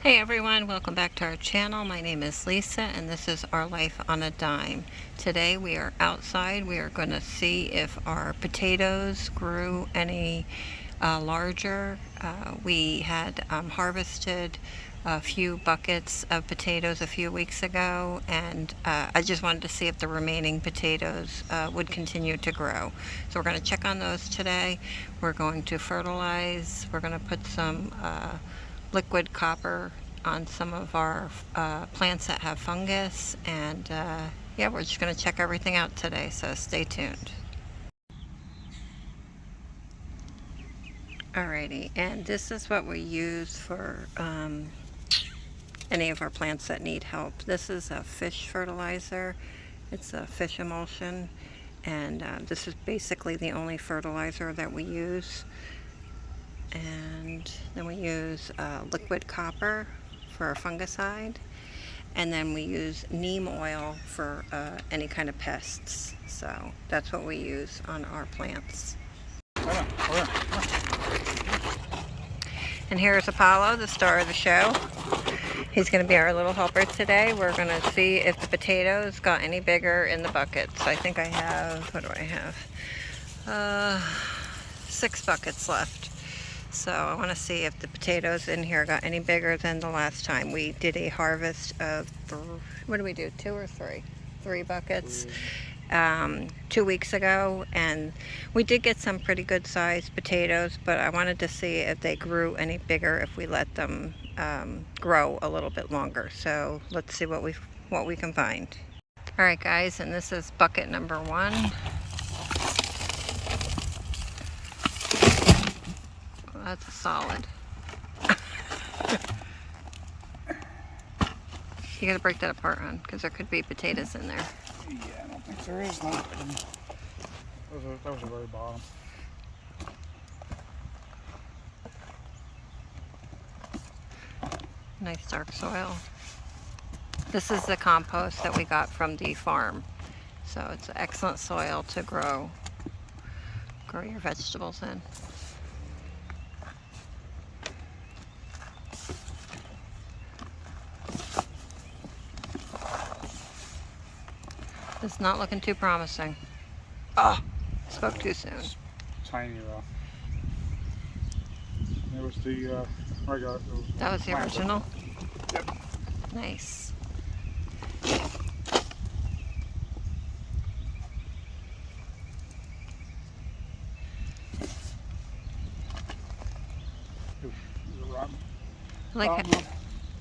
Hey everyone, welcome back to our channel. My name is Lisa and this is Our Life on a Dime. Today we are outside. We are going to see if our potatoes grew any larger. We had harvested a few buckets of potatoes a few weeks ago, and I just wanted to see if the remaining potatoes would continue to grow. So we're going to check on those today. We're going to fertilize. We're going to put some liquid copper on some of our plants that have fungus, and yeah, we're just going to check everything out today, so stay tuned. Alrighty, and this is what we use for any of our plants that need help. This is a fish fertilizer. It's a fish emulsion, and this is basically the only fertilizer that we use. And then we use liquid copper for a fungicide, and then we use neem oil for any kind of pests. So that's what we use on our plants. And here's Apollo, the star of the show. He's going to be our little helper today. We're going to see if the potatoes got any bigger in the buckets. I think I have, what do I have? 6 buckets left. So I want to see if the potatoes in here got any bigger than the last time. We did a harvest of, what did we do, 2 or 3? 3 buckets 2 weeks ago, and we did get some pretty good sized potatoes, but I wanted to see if they grew any bigger if we let them grow a little bit longer. So let's see what we can find. All right guys, and this is bucket number 1. That's a solid. You gotta break that apart, hon, because there could be potatoes in there. Yeah, I don't think there is. No. That was the very bottom. Nice dark soil. This is the compost that we got from the farm. So it's excellent soil to grow your vegetables in. It's not looking too promising. Oh, spoke too soon. Tiny though. There was the regular. That was the original? Yep. Nice.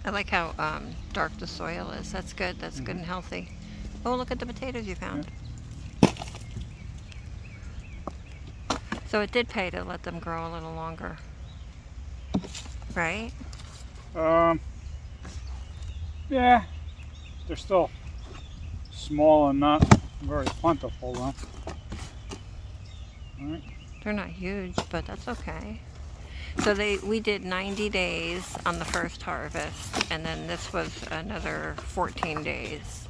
I like how dark the soil is. That's good. That's good and healthy. Oh, look at the potatoes you found. Yeah. So it did pay to let them grow a little longer, right? Yeah. They're still small and not very plentiful though. All right. They're not huge, but that's okay. So we did 90 days on the first harvest, and then this was another 14 days.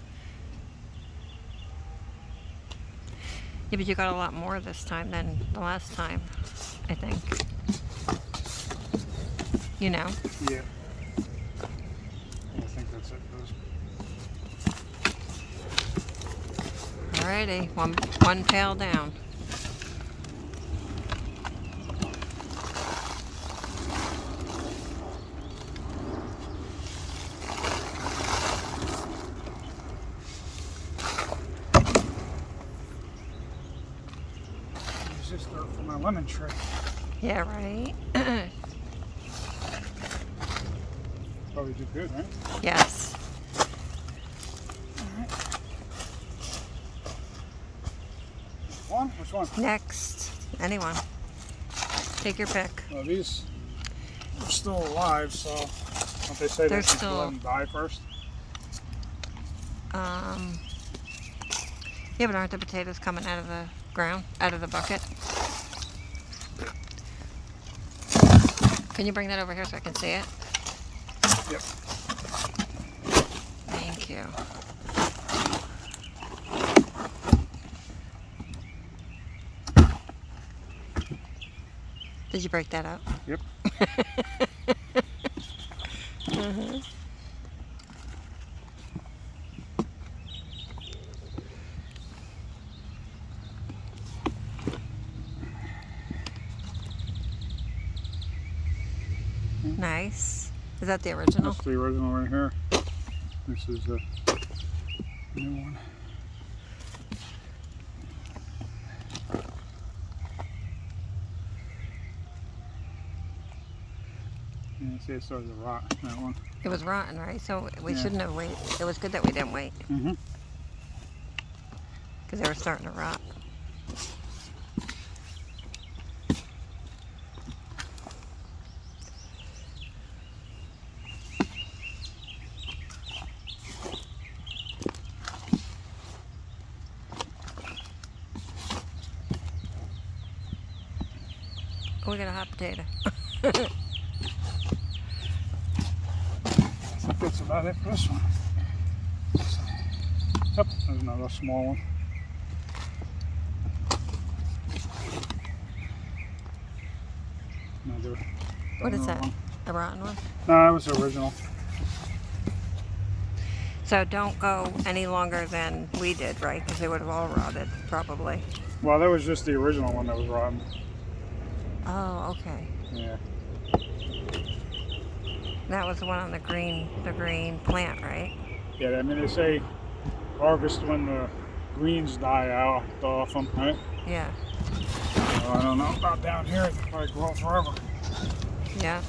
Yeah, but you got a lot more this time than the last time, I think. You know? Yeah. I think that's it. Alrighty, one pail down. This dirt for my lemon tree. Yeah, right? Probably do good, right? Yes. Alright. One? Which one? Next. Anyone. Take your pick. Well, these are still alive, so don't they say They're that you still... let them die first? Yeah, but aren't the potatoes coming out of the ground, out of the bucket? Can you bring that over here so I can see it? Yep. Thank you. Did you break that up? Yep. Nice. Is that the original? That's the original right here. This is a new one. You see it started to rot, that one. It was rotten, right? So we shouldn't have waited. It was good that we didn't wait. Because they were starting to rot. Oh, we got a hot potato. I think that's about it for this one. Yep, there's another small one. Another. What is that? One. A rotten one? No, it was the original. So don't go any longer than we did, right? Because they would have all rotted, probably. Well, that was just the original one that was rotten. Oh, okay. Yeah. That was the one on the green plant, right? Yeah, I mean, they say harvest when the greens die out off them, right? Yeah. So I don't know about down here. They probably grow forever. Yeah.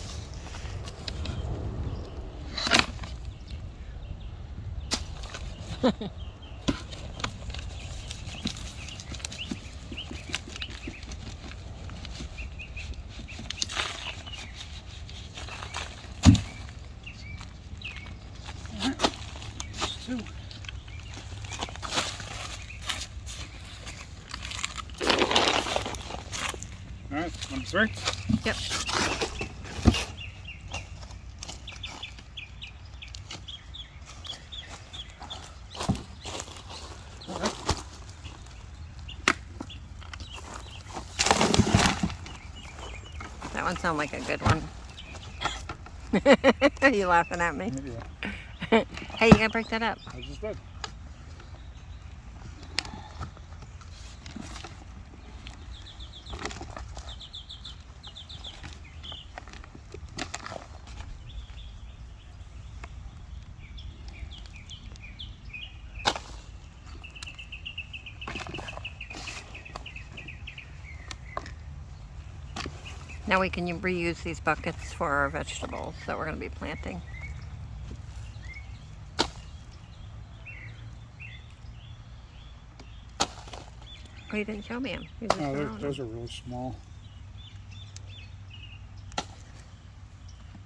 There's two. All right, 1, 3. Yep. That one sounded like a good one. Are you laughing at me? Yeah, Hey, you gotta break that up. I just did. Now we can reuse these buckets for our vegetables that we're going to be planting. Oh, you didn't show me them. Oh, those are really small.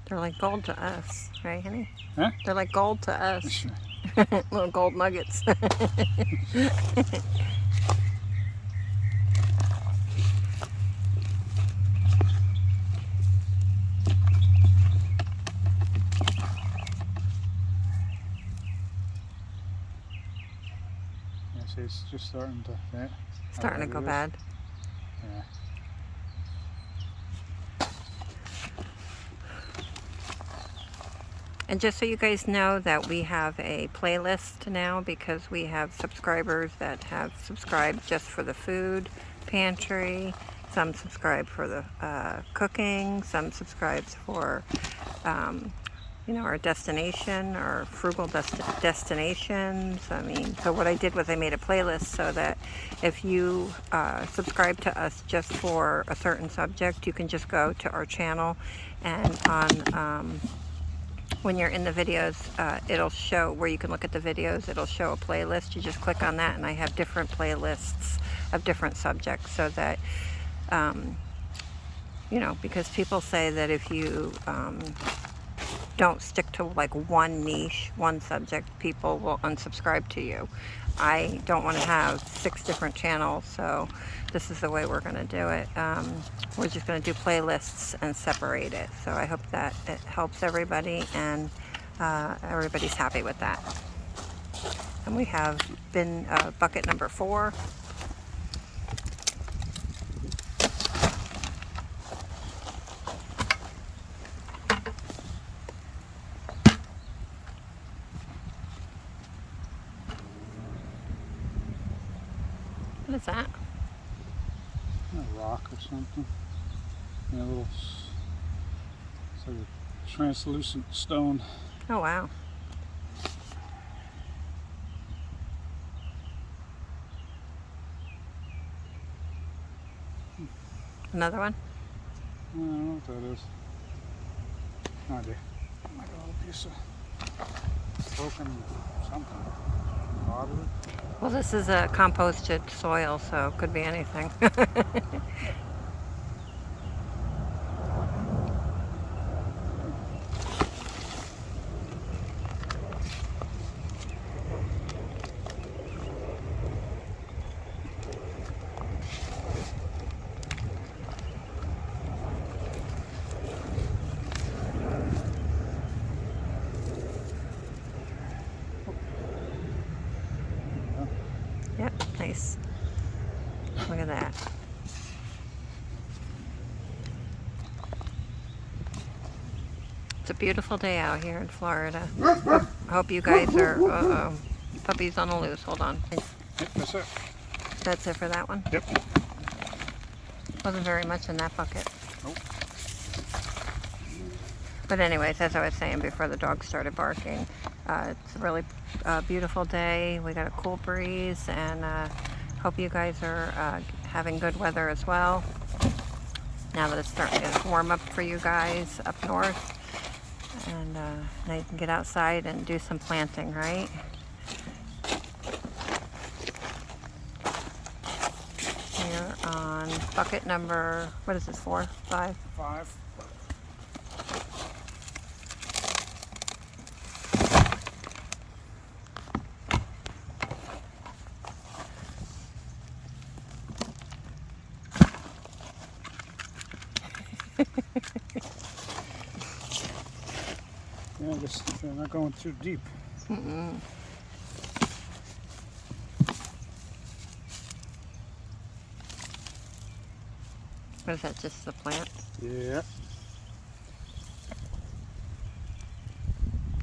They're like gold to us, right, honey? Huh? They're like gold to us. Little gold nuggets. Yeah, see, it's just starting to. Yeah, Starting to go bad. Yeah. And just so you guys know that we have a playlist now because we have subscribers that have subscribed just for the food pantry, some subscribe for the cooking, some subscribes for you know, our destination, our frugal destinations. I mean, so what I did was I made a playlist so that if you subscribe to us just for a certain subject, you can just go to our channel, and on when you're in the videos, it'll show where you can look at the videos. It'll show a playlist. You just click on that, and I have different playlists of different subjects so that, you know, because people say that if you don't stick to like one niche, one subject, people will unsubscribe to you. I don't want to have 6 different channels, so this is the way we're going to do it. We're just going to do playlists and separate it. So I hope that it helps everybody, and everybody's happy with that. And we have bin bucket number 4. What is that? A rock or something. Yeah, a little. It's like a translucent stone. Oh, wow. Another one? I don't know what that is. No idea. Like a little piece of broken something. Pottery. Well, this is a composted soil, so it could be anything. Yep, nice. Look at that. It's a beautiful day out here in Florida. I hope you guys are, puppies on the loose. Hold on. Yep, that's it. That's it for that one? Yep. Wasn't very much in that bucket. Nope. But anyways, as I was saying before the dogs started barking, it's a really beautiful day. We got a cool breeze, and hope you guys are having good weather as well. Now that it's starting to warm up for you guys up north, and now you can get outside and do some planting, right? Here on bucket number, what is this, 4, 5? 5. Yeah, I guess they're not going too deep. Mm-mm. What is that, just the plant? Yeah.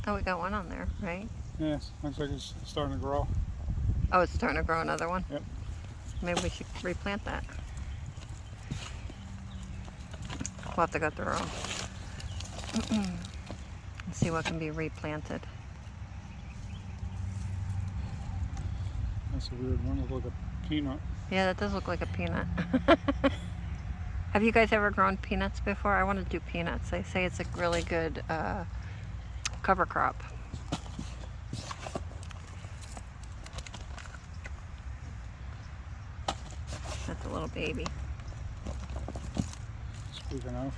Oh, we got one on there, right? Yes, looks like it's starting to grow. Oh, it's starting to grow another one? Yep. Maybe we should replant that. We'll have to go through them. And see what can be replanted. That's a weird one. It looks like a peanut. Yeah, that does look like a peanut. Have you guys ever grown peanuts before? I want to do peanuts. They say it's a really good cover crop. That's a little baby. Speaking of.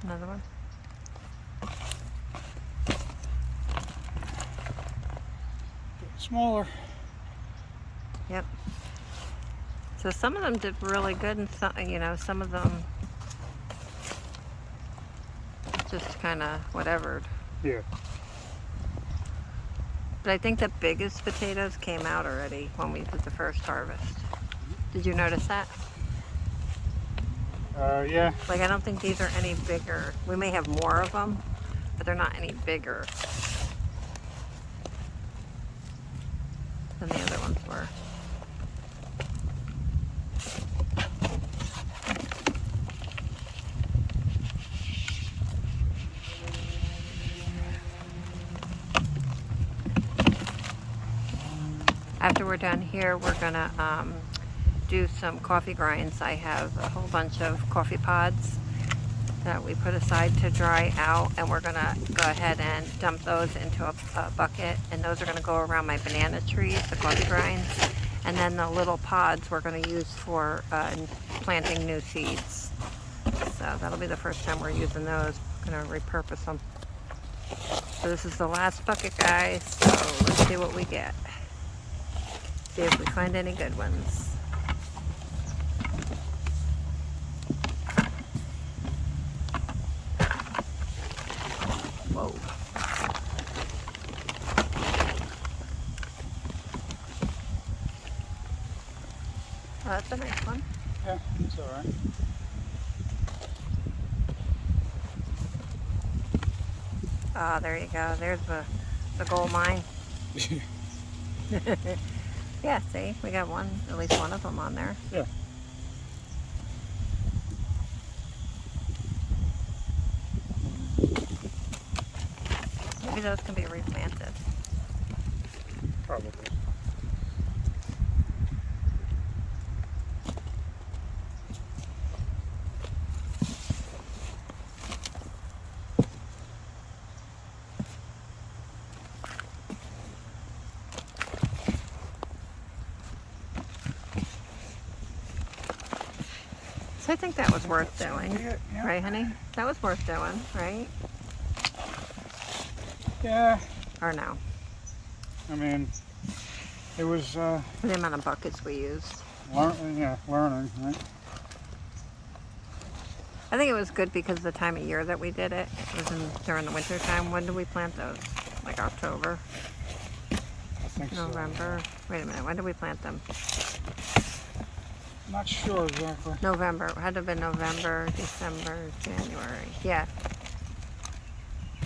Another one. Smaller. Yep. So some of them did really good, and some, some of them just kind of whatever. Yeah. But I think the biggest potatoes came out already when we did the first harvest. Did you notice that? Yeah. Like, I don't think these are any bigger. We may have more of them, but they're not any bigger than the other ones were. After we're done here, we're gonna do some coffee grinds. I have a whole bunch of coffee pods that we put aside to dry out, and we're gonna go ahead and dump those into a bucket, and those are gonna go around my banana trees, the coffee grinds, and then the little pods we're gonna use for planting new seeds. So that'll be the first time we're using those. I'm gonna repurpose them. So this is the last bucket, guys, so let's see what we get. See if we find any good ones. Whoa. Oh, that's a nice one. Yeah, it's alright. Ah, there you go. There's the gold mine. Yeah, see, we got one, at least one of them on there. Yeah. Maybe those can be replanted. Probably. So I think that was worth doing. Yeah. Right, honey? That was worth doing, right? Yeah. Or no? I mean, it was The amount of buckets we used. learning, right? I think it was good because of the time of year that we did it. It was during the winter time. When did we plant those? Like October? I think November? Wait a minute, when did we plant them? so. Not sure exactly. November. It had to have been November, December, January. Yeah.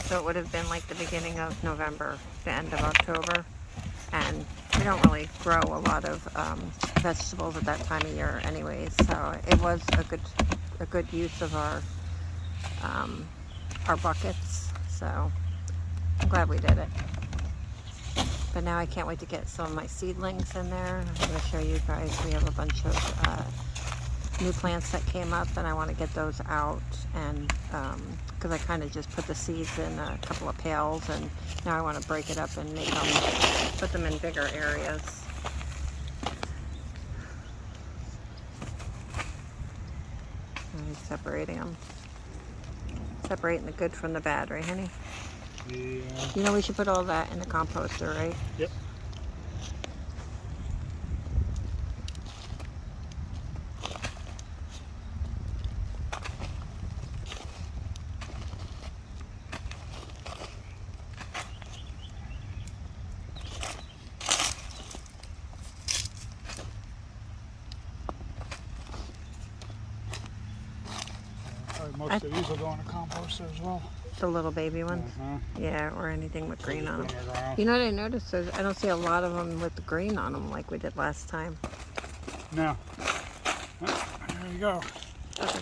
So it would have been like the beginning of November, the end of October. And we don't really grow a lot of vegetables at that time of year anyways. So it was a good use of our buckets. So I'm glad we did it. But now I can't wait to get some of my seedlings in there. I'm going to show you guys. We have a bunch of new plants that came up, and I want to get those out. And because I kind of just put the seeds in a couple of pails, and now I want to break it up and make them, put them in bigger areas. I'm separating them. Separating the good from the bad, right, honey? Yeah. You know we should put all that in the composter, right? Yep. Probably most of these will go in the composter as well. The little baby ones? Uh-huh. Yeah, or anything with green on them. Bring it around. You know what I noticed? I don't see a lot of them with the green on them like we did last time. No. Oh, there you go. Okay.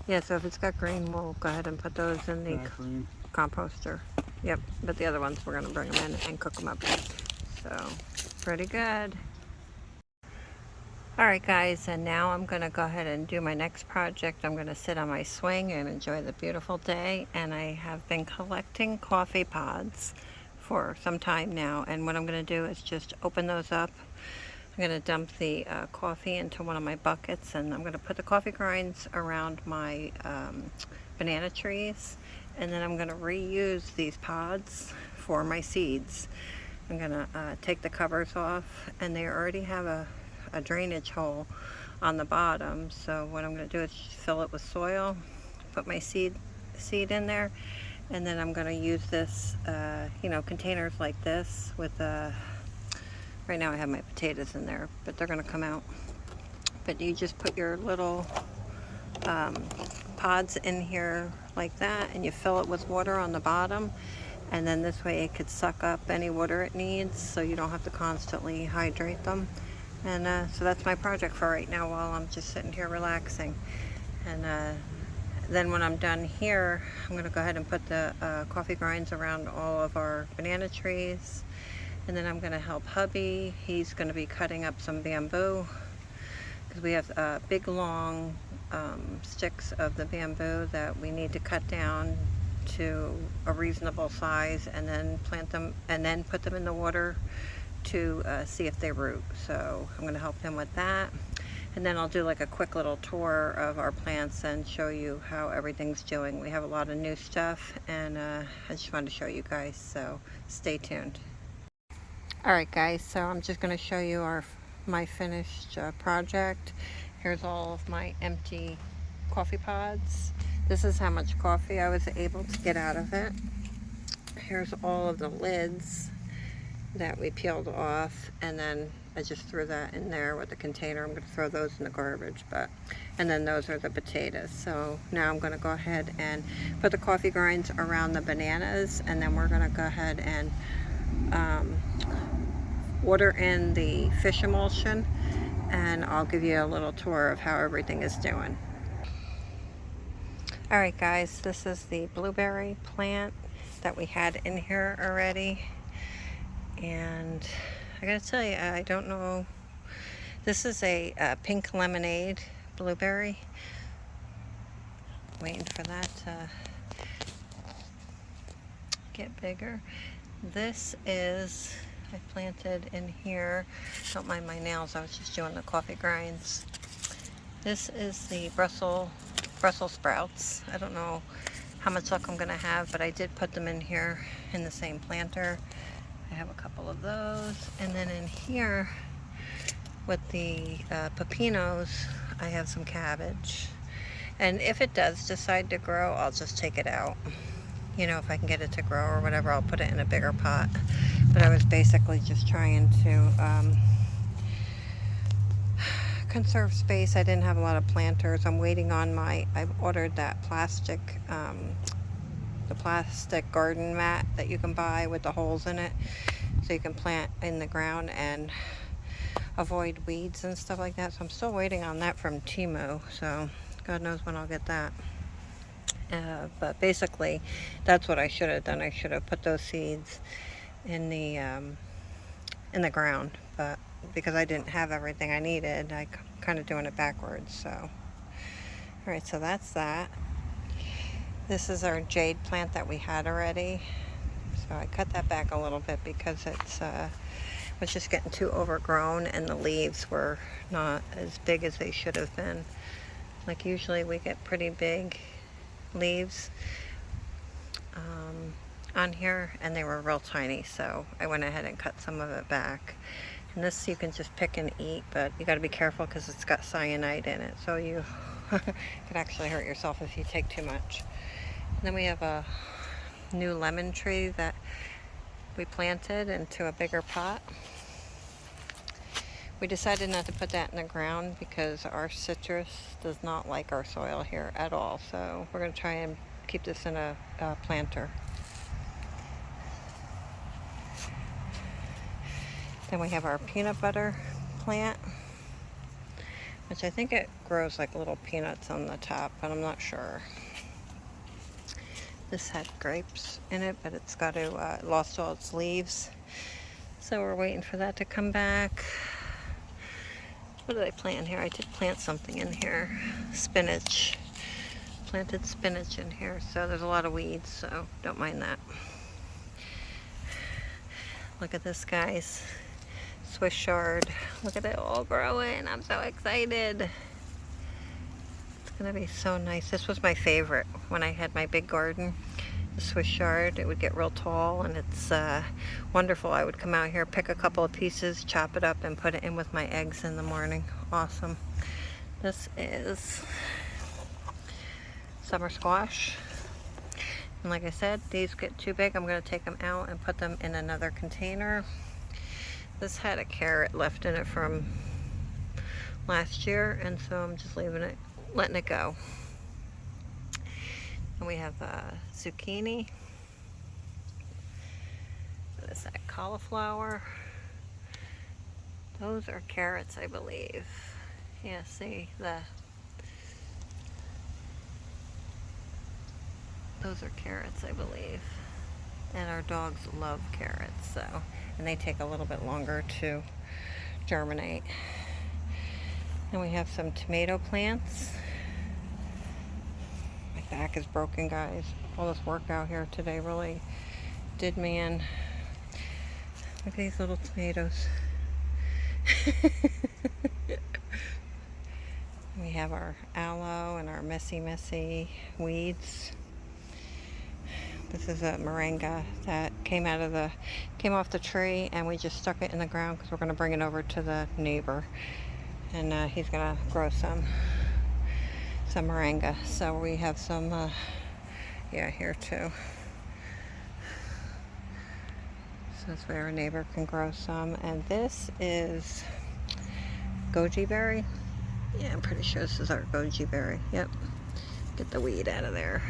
Yeah, so if it's got green, we'll go ahead and put those in the Green. composter. Yep, but the other ones, we're going to bring them in and cook them up. So, pretty good. Alright guys, and now I'm going to go ahead and do my next project. I'm going to sit on my swing and enjoy the beautiful day. And I have been collecting coffee pods for some time now. And what I'm going to do is just open those up. I'm going to dump the coffee into one of my buckets, and I'm going to put the coffee grinds around my banana trees. And then I'm going to reuse these pods for my seeds. I'm going to take the covers off, and they already have a drainage hole on the bottom. So what I'm going to do is fill it with soil, put my seed in there, and then I'm going to use this, containers like this with right now I have my potatoes in there, but they're going to come out. But you just put your little pods in here like that, and you fill it with water on the bottom, and then this way it could suck up any water it needs, so you don't have to constantly hydrate them. And so that's my project for right now while I'm just sitting here relaxing. And then when I'm done here, I'm going to go ahead and put the coffee grinds around all of our banana trees. And then I'm going to help hubby. He's going to be cutting up some bamboo, because we have big long sticks of the bamboo that we need to cut down to a reasonable size, and then plant them, and then put them in the water to see if they root. So I'm going to help him with that, and then I'll do like a quick little tour of our plants and show you how everything's doing. We have a lot of new stuff, and I just wanted to show you guys, so stay tuned. Alright guys, so I'm just going to show you my finished project. Here's all of my empty coffee pods. This is how much coffee I was able to get out of it. Here's all of the lids that we peeled off, and then I just threw that in there with the container. I'm going to throw those in the garbage, and then those are the potatoes. So now I'm going to go ahead and put the coffee grinds around the bananas, and then we're going to go ahead and water in the fish emulsion, and I'll give you a little tour of how everything is doing. Alright guys, this is the blueberry plant. that we had in here already. And I gotta tell you, I don't know. This is a pink lemonade blueberry. Waiting for that to get bigger. This is, I planted in here, don't mind my nails, I was just doing the coffee grinds. This is the Brussels sprouts. I don't know how much luck I'm gonna have, but I did put them in here in the same planter. I have a couple of those. And then in here with the pepinos, I have some cabbage. And if it does decide to grow, I'll just take it out. You know, if I can get it to grow or whatever, I'll put it in a bigger pot. But I was basically just trying to conserve space. I didn't have a lot of planters. I'm waiting on I ordered that plastic, the plastic garden mat that you can buy with the holes in it, so you can plant in the ground and avoid weeds and stuff like that. So I'm still waiting on that from Temu, so God knows when I'll get that. But basically, that's what I should have done. I should have put those seeds in the ground, but because I didn't have everything I needed, I kind of doing it backwards. So, all right, so that's that. This is our jade plant that we had already. So I cut that back a little bit because it's was just getting too overgrown, and the leaves were not as big as they should have been. Like usually we get pretty big leaves on here, and they were real tiny, so I went ahead and cut some of it back. And this you can just pick and eat, but you got to be careful because it's got cyanide in it, so you could actually hurt yourself if you take too much. And then we have a new lemon tree that we planted into a bigger pot. We decided not to put that in the ground because our citrus does not like our soil here at all, so we're going to try and keep this in a planter. Then we have our peanut butter plant, which I think it grows like little peanuts on the top, but I'm not sure. This had grapes in it, but it's got to lost all its leaves, so we're waiting for that to come back. What did I plant here? I did plant something in here. Spinach. Planted spinach in here, so there's a lot of weeds, so don't mind that. Look at this, guys. Swiss chard. Look at it all growing. I'm so excited. It's gonna be so nice. This was my favorite when I had my big garden. The Swiss chard. It would get real tall, and it's wonderful. I would come out here, pick a couple of pieces, chop it up, and put it in with my eggs in the morning. Awesome. This is summer squash. And like I said, these get too big, I'm going to take them out and put them in another container. This had a carrot left in it from last year, and so I'm just letting it go. And we have zucchini. What is that? Cauliflower. Those are carrots, I believe. Yeah, see those are carrots, I believe. And our dogs love carrots, so, and they take a little bit longer to germinate. And we have some tomato plants. My back is broken, guys. All this work out here today really did me in. Look at these little tomatoes. We have our aloe and our messy weeds. This is a moringa that came off the tree, and we just stuck it in the ground because we're going to bring it over to the neighbor, and he's going to grow some moringa. So we have some, here too. So this way our neighbor can grow some. And this is goji berry. Yeah, I'm pretty sure this is our goji berry. Yep. Get the weed out of there.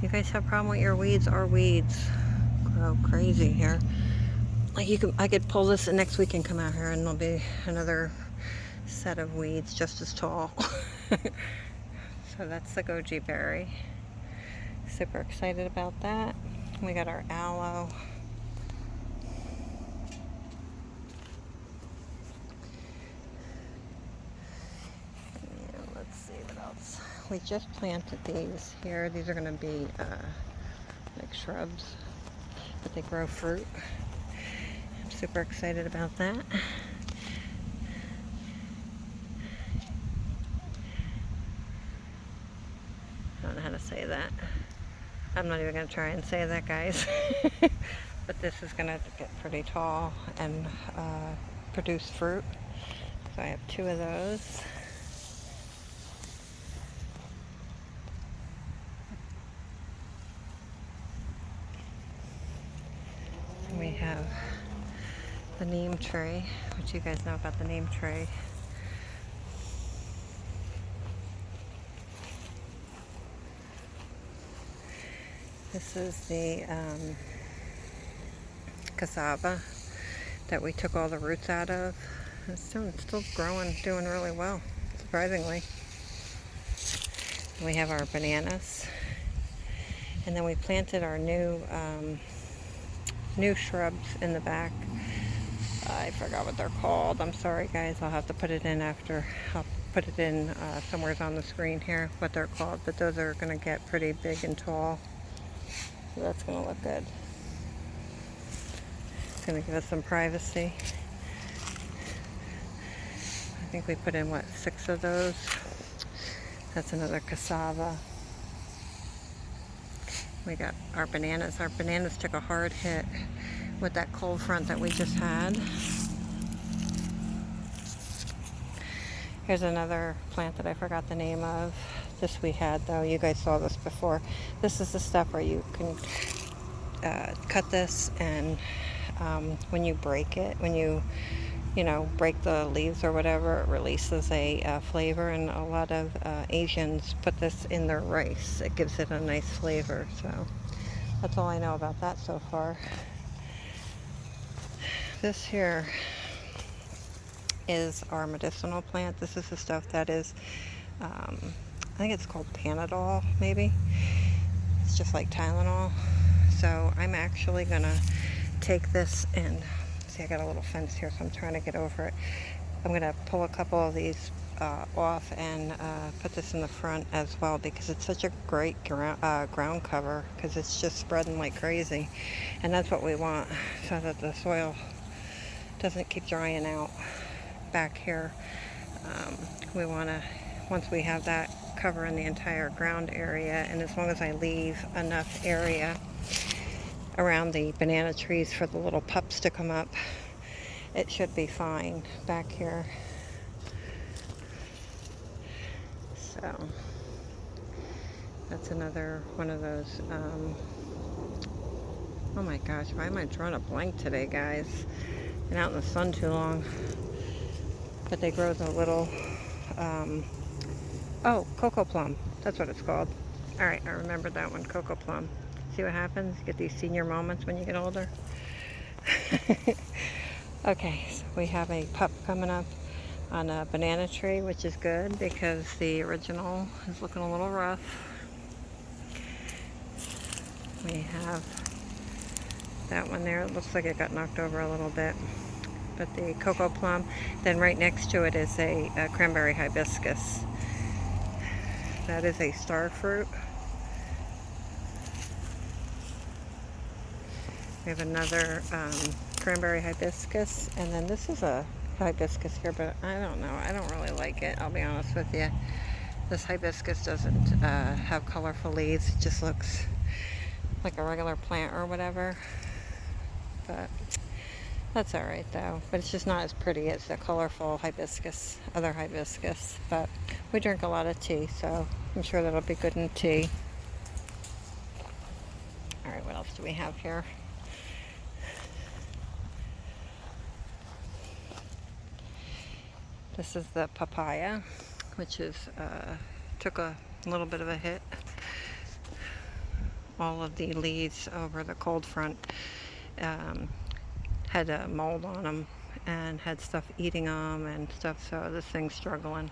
You guys have a problem with your weeds? Our weeds grow crazy here. Like I could pull this and next week and come out here and there'll be another set of weeds just as tall. So that's the goji berry. Super excited about that. We got our aloe. And let's see what else. We just planted these here. These are going to be like shrubs, but they grow fruit. I'm super excited about that. I don't know how to say that. I'm not even going to try and say that, guys. But this is going to get pretty tall and produce fruit. So I have 2 of those. And we have the neem tree, which you guys know about the neem tree. This is the cassava that we took all the roots out of. It's still growing, doing really well, surprisingly. We have our bananas, and then we planted our new shrubs in the back. I forgot what they're called. I'm sorry, guys. I'll have to put it in after. I'll put it in somewhere on the screen here what they're called, but those are going to get pretty big and tall. So that's going to look good. It's going to give us some privacy. I think we put in, what, 6 of those? That's another cassava. We got our bananas. Our bananas took a hard hit with that cold front that we just had. Here's another plant that I forgot the name of. This we had, though. You guys saw this before. This is the stuff where you can cut this, and when you break it, when you break the leaves or whatever, it releases a flavor, and a lot of Asians put this in their rice. It gives it a nice flavor. So that's all I know about that so far. This here is our medicinal plant. This is the stuff that is, I think it's called Panadol, maybe. It's just like Tylenol. So I'm actually gonna take this and, see, I got a little fence here, so I'm trying to get over it. I'm gonna pull a couple of these off and put this in the front as well, because it's such a great ground cover, because it's just spreading like crazy. And that's what we want, so that the soil doesn't keep drying out back here. We want to, once we have that covering the entire ground area, and as long as I leave enough area around the banana trees for the little pups to come up, it should be fine back here. So that's another one of those. Oh my gosh, why am I drawing a blank today, guys? Been out in the sun too long. But they grow the little, oh, cocoa plum. That's what it's called. All right, I remember that one, cocoa plum. See what happens? You get these senior moments when you get older. Okay, so we have a pup coming up on a banana tree, which is good because the original is looking a little rough. We have that one there. It looks like it got knocked over a little bit. But the cocoa plum, then right next to it is a cranberry hibiscus. That is a star fruit. We have another cranberry hibiscus, and then this is a hibiscus here, but I don't know. I don't really like it, I'll be honest with you. This hibiscus doesn't have colorful leaves. It just looks like a regular plant or whatever. But that's all right, though. But it's just not as pretty as the colorful hibiscus, other hibiscus. But we drink a lot of tea, so I'm sure that'll be good in tea. All right, what else do we have here? This is the papaya, which is took a little bit of a hit. All of the leaves over the cold front had a mold on them and had stuff eating them and stuff, so this thing's struggling.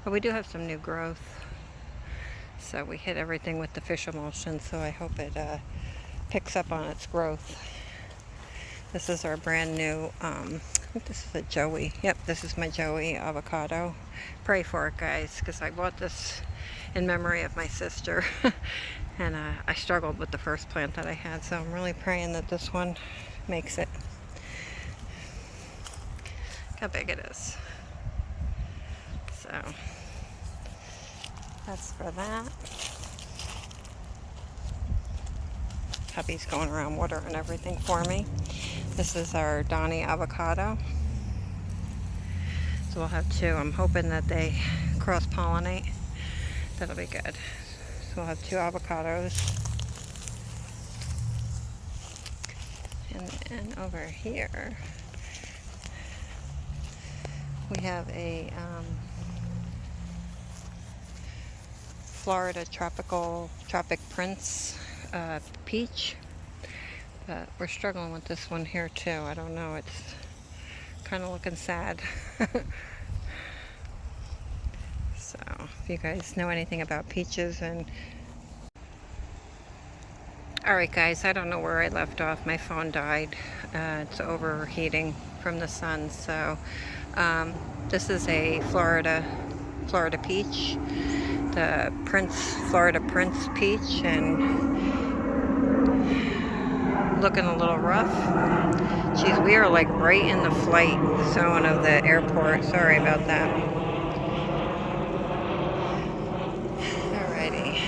But we do have some new growth. So we hit everything with the fish emulsion, so I hope it picks up on its growth. This is our brand new, I think this is a Joey. Yep, this is my Joey avocado. Pray for it, guys, because I bought this in memory of my sister. And I struggled with the first plant that I had, so I'm really praying that this one makes it. Look how big it is. So that's for that. Hubby's going around watering everything for me. This is our Donny avocado. So we'll have two. I'm hoping that they cross-pollinate. That'll be good. So we'll have two avocados. And then over here, we have a Florida Tropic Prince peach. But we're struggling with this one here too. I don't know, it's kind of looking sad. So if you guys know anything about peaches and... Alright guys, I don't know where I left off. My phone died. It's overheating from the sun. So this is a Florida peach. The Florida Prince peach, and looking a little rough. Geez, we are like right in the flight zone of the airport. Sorry about that. Alrighty.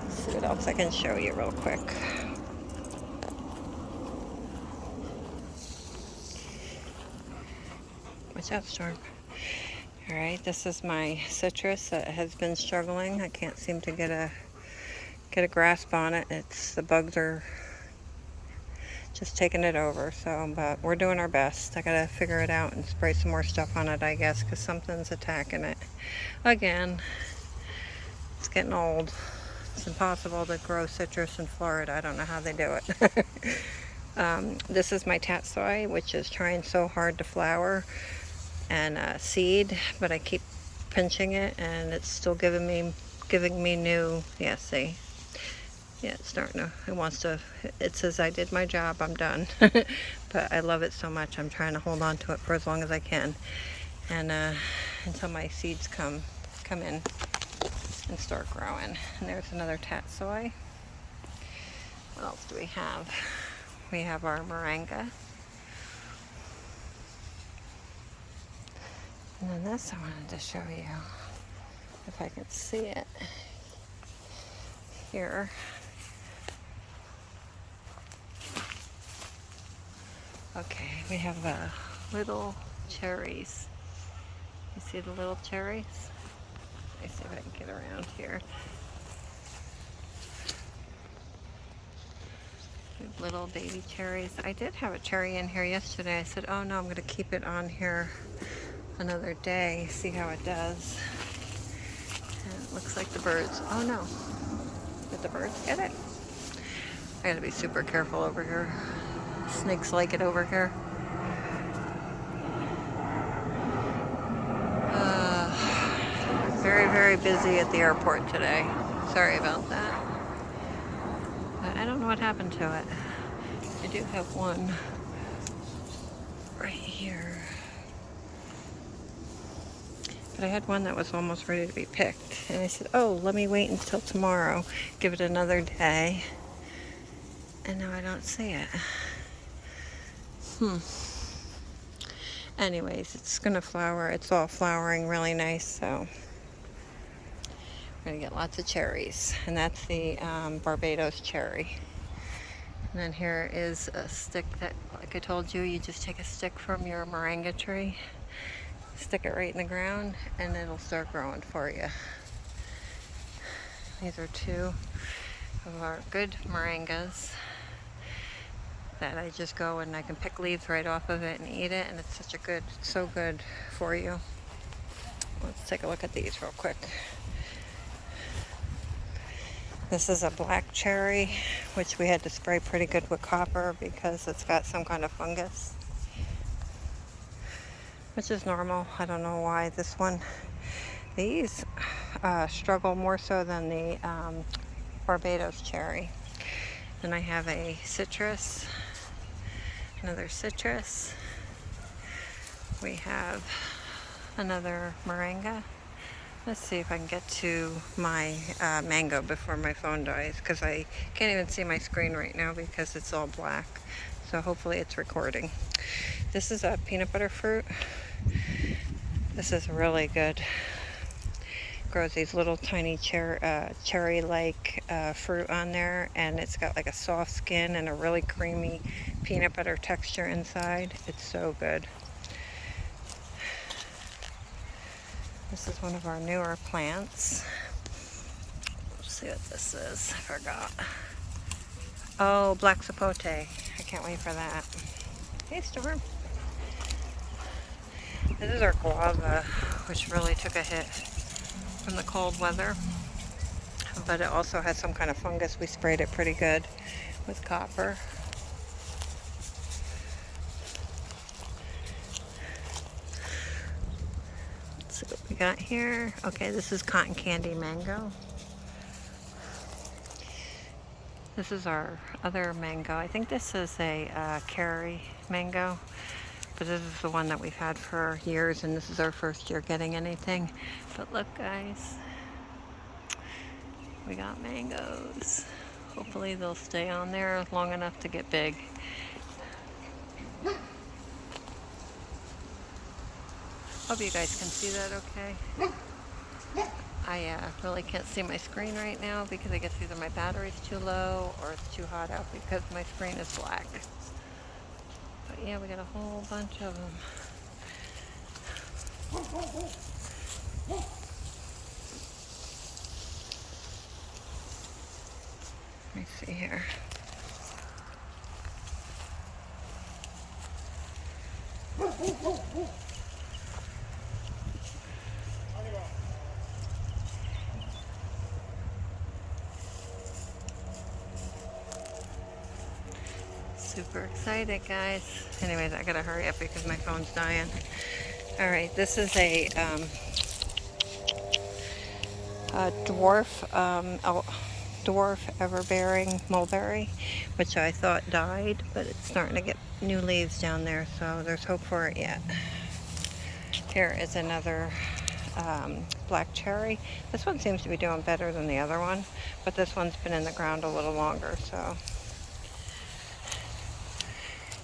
Let's see what else I can show you real quick. Watch out, Storm. Alright, this is my citrus that has been struggling. I can't seem to get a grasp on it. The bugs are just taking it over. So, but we're doing our best. I gotta figure it out and spray some more stuff on it, I guess, because something's attacking it. Again, it's getting old. It's impossible to grow citrus in Florida. I don't know how they do it. This is my tatsoi, which is trying so hard to flower and seed, but I keep pinching it and it's still giving me new, yeah, see. Yeah, it's starting to, it says I did my job, I'm done. But I love it so much, I'm trying to hold on to it for as long as I can. And until my seeds come in and start growing. And there's another tatsoi. What else do we have? We have our moringa. And then this I wanted to show you, if I can see it here. Okay, we have little cherries. You see the little cherries? Let me see if I can get around here. Little baby cherries. I did have a cherry in here yesterday. I said, oh no, I'm going to keep it on here another day, see how it does. And it looks like the birds, oh no, did the birds get it? I gotta be super careful over here. Snakes like it over here. Very, very busy at the airport today. Sorry about that. But I don't know what happened to it. I do have one right here. But I had one that was almost ready to be picked. And I said, oh, let me wait until tomorrow. Give it another day. And now I don't see it. Anyways, it's going to flower. It's all flowering really nice, so we're going to get lots of cherries. And that's the Barbados cherry. And then here is a stick that, like I told you, you just take a stick from your moringa tree, stick it right in the ground, and it'll start growing for you. These are two of our good moringas that I just go and I can pick leaves right off of it and eat it, and it's so good for you. Let's take a look at these real quick. This is a black cherry, which we had to spray pretty good with copper because it's got some kind of fungus, which is normal. I don't know why this one. These struggle more so than the Barbados cherry. Then I have a citrus, another citrus. We have another moringa. Let's see if I can get to my mango before my phone dies, because I can't even see my screen right now because it's all black. So hopefully it's recording. This is a peanut butter fruit. This is really good. Grows these little tiny cherry-like fruit on there, and it's got like a soft skin and a really creamy peanut butter texture inside. It's so good. This is one of our newer plants. Let's see what this is. I forgot. Oh, black sapote. I can't wait for that. Hey, Storm. This is our guava, which really took a hit from the cold weather. But it also has some kind of fungus. We sprayed it pretty good with copper. Let's see what we got here. Okay, this is cotton candy mango. This is our other mango. I think this is a Kerry mango, but this is the one that we've had for years, and this is our first year getting anything. But look, guys, we got mangoes. Hopefully they'll stay on there long enough to get big. Hope you guys can see that okay. I really can't see my screen right now because I guess either my battery's too low or it's too hot out because my screen is black. But yeah, we got a whole bunch of them. Let me see here. Super excited, guys. Anyways, I gotta hurry up because my phone's dying. All right, this is a dwarf ever-bearing mulberry, which I thought died, but it's starting to get new leaves down there, so there's hope for it yet. Here is another black cherry. This one seems to be doing better than the other one, but this one's been in the ground a little longer, so.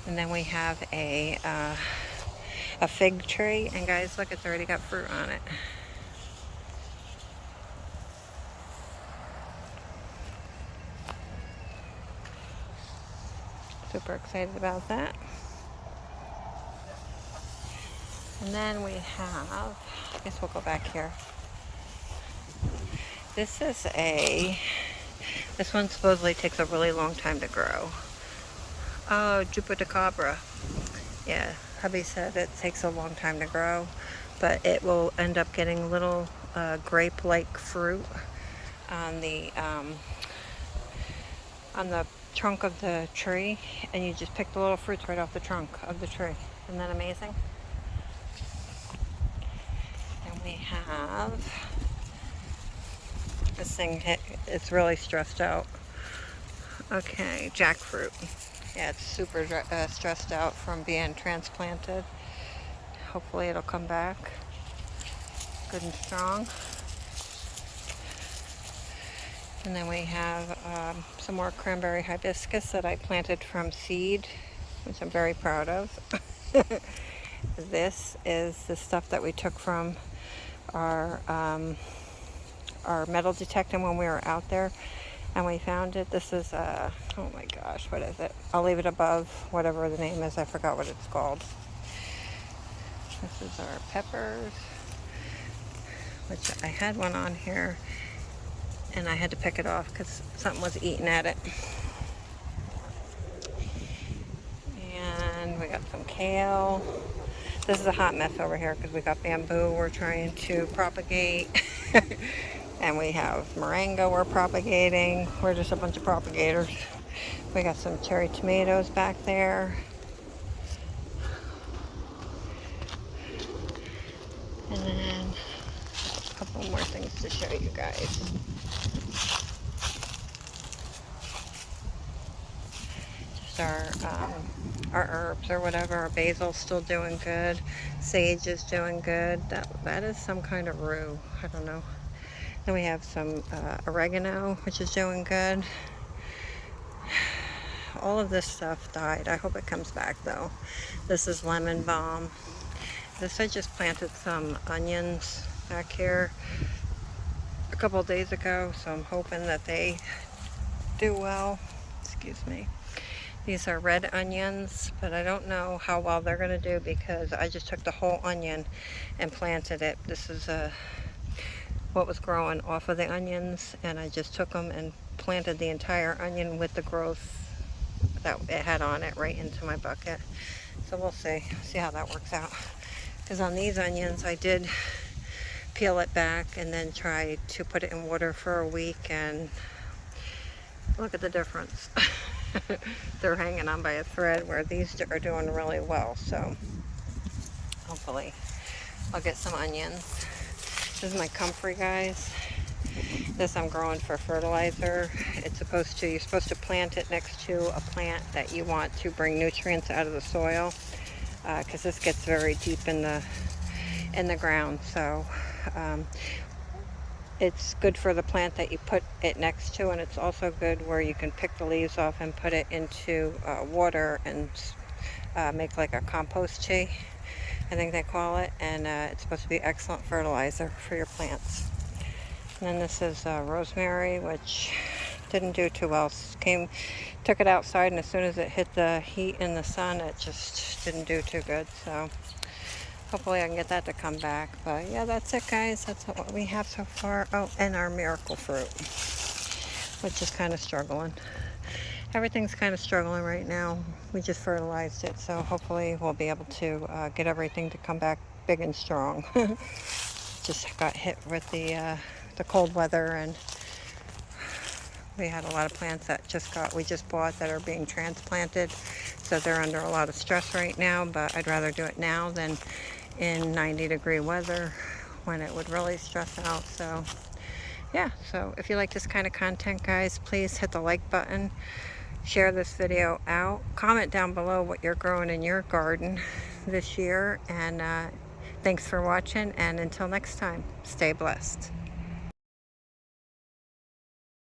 And then we have a fig tree, and guys, look, it's already got fruit on it. Super excited about that. And then we have, I guess we'll go back here. This is this one supposedly takes a really long time to grow. Oh, Jupiter. Yeah, hubby said it takes a long time to grow, but it will end up getting little grape-like fruit on the trunk of the tree, and you just pick the little fruits right off the trunk of the tree. Isn't that amazing? And we have this thing, it's really stressed out. Okay, jackfruit. Yeah, it's super stressed out from being transplanted. Hopefully it'll come back good and strong. And then we have some more cranberry hibiscus that I planted from seed, which I'm very proud of. This is the stuff that we took from our metal detecting when we were out there, and we found it. This is oh my gosh, what is it? I'll leave it above whatever the name is. I forgot what it's called. This is our peppers, which I had one on here and I had to pick it off because something was eating at it. And we got some kale. This is a hot mess over here because we got bamboo we're trying to propagate. And we have moringa we're propagating. We're just a bunch of propagators. We got some cherry tomatoes back there. And then a couple more things to show you guys. our herbs or whatever. Our basil's still doing good. Sage is doing good. That is some kind of rue. I don't know. Then we have some oregano, which is doing good. All of this stuff died. I hope it comes back though. This is lemon balm. I just planted some onions back here a couple of days ago, so I'm hoping that they do well. Excuse me. These are red onions, but I don't know how well they're going to do because I just took the whole onion and planted it. This is what was growing off of the onions, and I just took them and planted the entire onion with the growth that it had on it right into my bucket. So we'll see how that works out. Because on these onions, I did peel it back and then try to put it in water for a week, and look at the difference. They're hanging on by a thread where these are doing really well. So hopefully I'll get some onions. This is my comfrey, guys. This I'm growing for fertilizer. You're supposed to plant it next to a plant that you want to bring nutrients out of the soil, because this gets very deep in the ground. So it's good for the plant that you put it next to, and it's also good where you can pick the leaves off and put it into water and make like a compost tea, I think they call it, and it's supposed to be excellent fertilizer for your plants. And then this is rosemary, which didn't do too well. Took it outside, and as soon as it hit the heat in the sun, it just didn't do too good. So hopefully I can get that to come back. But yeah, that's it, guys. That's what we have so far. Oh, and our miracle fruit, which is kind of struggling. Everything's kind of struggling right now. We just fertilized it, so hopefully we'll be able to get everything to come back big and strong. Just got hit with the cold weather, and we had a lot of plants that we just bought that are being transplanted, so they're under a lot of stress right now. But I'd rather do it now than in 90-degree weather when it would really stress out. So yeah, so if you like this kind of content, guys, please hit the like button, share this video out, comment down below what you're growing in your garden this year, and thanks for watching, and until next time, stay blessed.